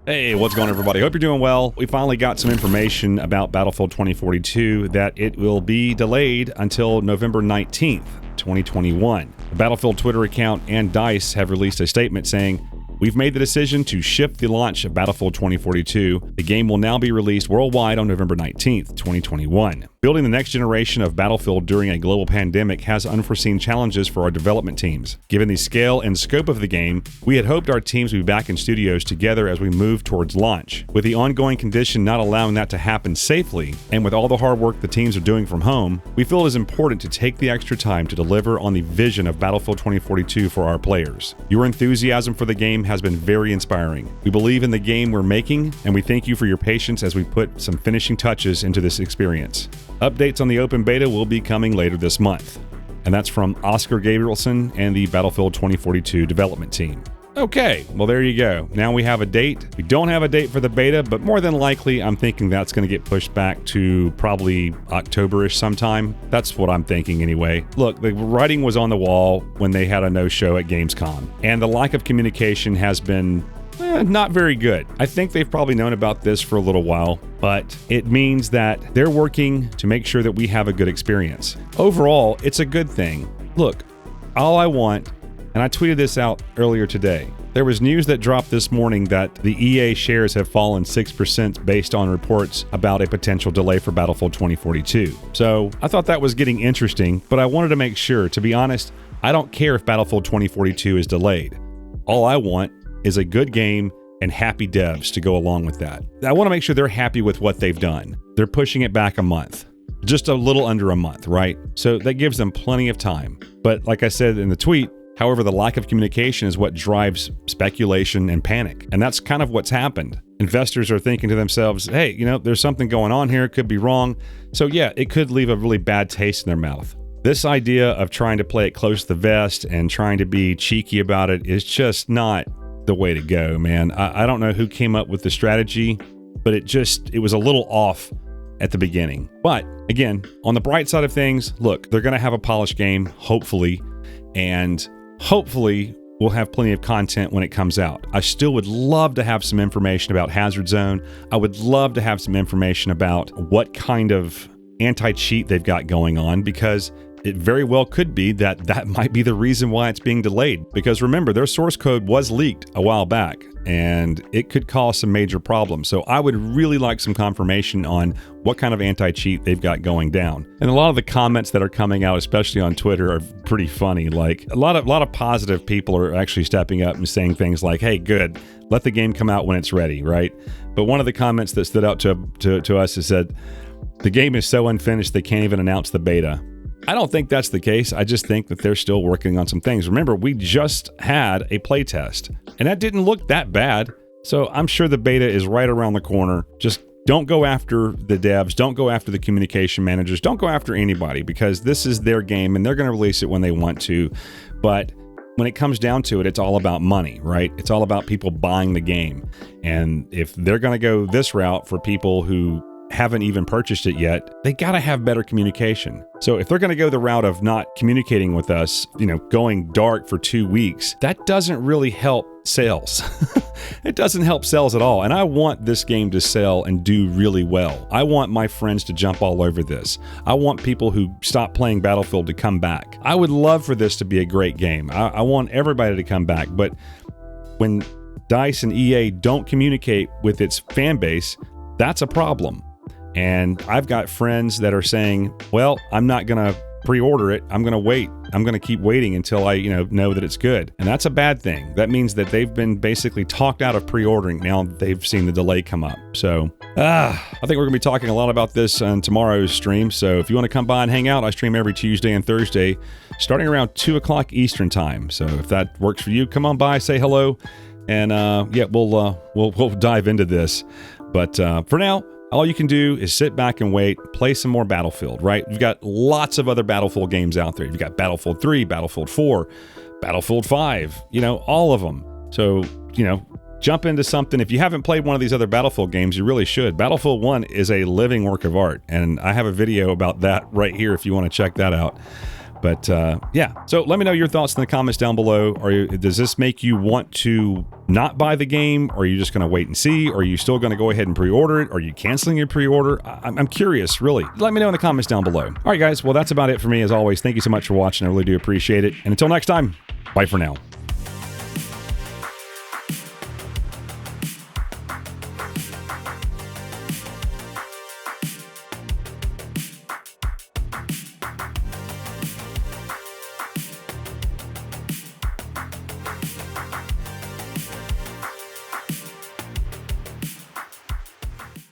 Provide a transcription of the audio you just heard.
Hey, what's going on, everybody? Hope you're doing well. We finally got some information about Battlefield 2042 that it will be delayed until November 19th, 2021. The Battlefield Twitter account and DICE have released a statement saying, "We've made the decision to shift the launch of Battlefield 2042. The game will now be released worldwide on November 19th, 2021. Building the next generation of Battlefield during a global pandemic has unforeseen challenges for our development teams. Given the scale and scope of the game, we had hoped our teams would be back in studios together as we move towards launch. With the ongoing condition not allowing that to happen safely, and with all the hard work the teams are doing from home, we feel it is important to take the extra time to deliver on the vision of Battlefield 2042 for our players. Your enthusiasm for the game has been very inspiring. We believe in the game we're making, and we thank you for your patience as we put some finishing touches into this experience. Updates on the open beta will be coming later this month." And that's from Oscar Gabrielson and the Battlefield 2042 development team. Okay, well, there you go. Now we have a date. We don't have a date for the beta, but more than likely, I'm thinking that's going to get pushed back to probably October-ish sometime. That's what I'm thinking anyway. Look, the writing was on the wall when they had a no-show at Gamescom, and the lack of communication has been not very good. I think they've probably known about this for a little while, but it means that they're working to make sure that we have a good experience. Overall, it's a good thing. Look, all I want, and I tweeted this out earlier today, there was news that dropped this morning that the EA shares have fallen 6% based on reports about a potential delay for Battlefield 2042. So I thought that was getting interesting, but I wanted to make sure, to be honest, I don't care if Battlefield 2042 is delayed. All I want is a good game and happy devs to go along with that. I want to make sure they're happy with what they've done. They're pushing it back a month, just a little under a month, right? So that gives them plenty of time. But like I said in the tweet, however, the lack of communication is what drives speculation and panic. And that's kind of what's happened. Investors are thinking to themselves, hey, there's something going on here. It could be wrong. So yeah, it could leave a really bad taste in their mouth. This idea of trying to play it close to the vest and trying to be cheeky about it is just not the way to go, man. I don't know who came up with the strategy, but it was a little off at the beginning. But again, on the bright side of things, look, they're going to have a polished game, hopefully, and hopefully we'll have plenty of content when it comes out. I still would love to have some information about Hazard Zone. I would love to have some information about what kind of anti-cheat they've got going on, because it very well could be that might be the reason why it's being delayed. Because remember, their source code was leaked a while back, and it could cause some major problems. So I would really like some confirmation on what kind of anti-cheat they've got going down. And a lot of the comments that are coming out, especially on Twitter, are pretty funny. Like a lot of positive people are actually stepping up and saying things like, "Hey, good, let the game come out when it's ready," right? But one of the comments that stood out to us is said, "The game is so unfinished they can't even announce the beta." I don't think that's the case. I just think that they're still working on some things. Remember, we just had a playtest, and that didn't look that bad. So I'm sure the beta is right around the corner. Just don't go after the devs. Don't go after the communication managers. Don't go after anybody, because this is their game, and they're going to release it when they want to. But when it comes down to it, it's all about money, right? It's all about people buying the game. And if they're going to go this route for people who haven't even purchased it yet, they got to have better communication. So if they're going to go the route of not communicating with us, going dark for 2 weeks, that doesn't really help sales. It doesn't help sales at all. And I want this game to sell and do really well. I want my friends to jump all over this. I want people who stop playing Battlefield to come back. I would love for this to be a great game. I want everybody to come back. But when DICE and EA don't communicate with its fan base, that's a problem. And I've got friends that are saying, well, I'm not going to pre-order it. I'm going to wait. I'm going to keep waiting until I, know that it's good. And that's a bad thing. That means that they've been basically talked out of pre-ordering now that they've seen the delay come up. So, I think we're going to be talking a lot about this on tomorrow's stream. So if you want to come by and hang out, I stream every Tuesday and Thursday, starting around 2 o'clock Eastern time. So if that works for you, come on by, say hello. And we'll dive into this. But for now, all you can do is sit back and wait, play some more Battlefield, right? You've got lots of other Battlefield games out there. You've got Battlefield 3, Battlefield 4, Battlefield 5, all of them. So, jump into something. If you haven't played one of these other Battlefield games, you really should. Battlefield 1 is a living work of art, and I have a video about that right here if you want to check that out. But yeah, so let me know your thoughts in the comments down below. Does this make you want to not buy the game? Or are you just going to wait and see? Or are you still going to go ahead and pre-order it? Are you canceling your pre-order? I'm curious, really. Let me know in the comments down below. All right, guys. Well, that's about it for me. As always, thank you so much for watching. I really do appreciate it. And until next time, bye for now.